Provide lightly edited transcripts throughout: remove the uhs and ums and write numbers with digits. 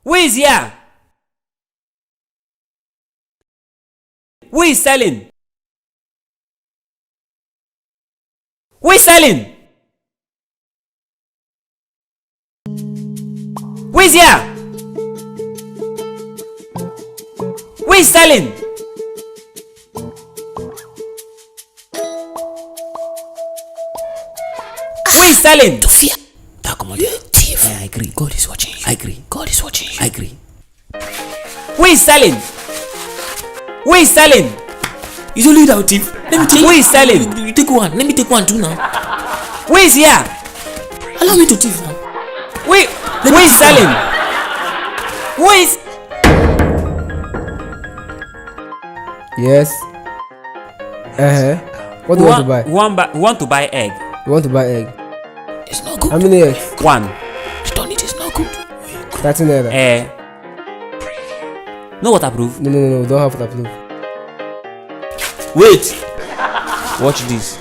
Who is here? Who is selling? Who is selling? Who is here? Who is selling? Who is selling? To fear. Thief. I agree. God is watching you. I agree. God is watching you. I agree. Who is selling? Who is selling? It's only that thief. Let me take. Who is selling? You take one. Let me take one too now. Who is here? Allow me to thief now. Wait. Who is selling? Who is? Yes. What do you want to buy? Want to buy egg? You want to buy egg? It's not good. How many eggs? One. Don't it is not good. 13 naira. No waterproof. No. Don't have waterproof. Wait. Watch this.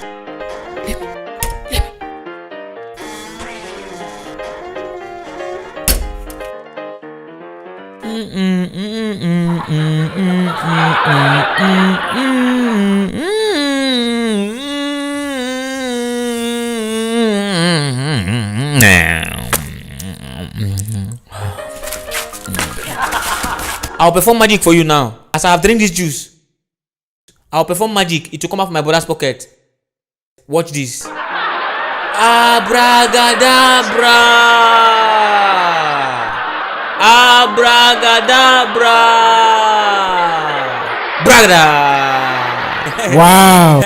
I'll perform magic for you now. As I have drank this juice, I'll perform magic. It will come out of my brother's pocket. Watch this. Abragadabra. Abragadabra. Bragada. Wow.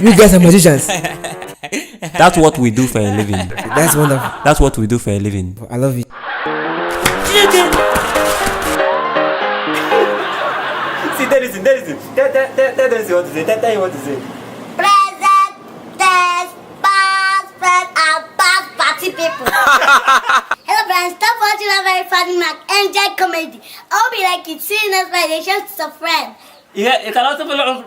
You guys are magicians. That's what we do for a living. That's wonderful. That's what we do for a living. I love it. See, there is. Tell us what to say. Tell you what to say. Present, test, past, present, and past party people. Hello friends, stop watching a very funny Mac. Enjoy comedy. I hope you like it. See you next Friday. Share to a friend. Yeah, you can also follow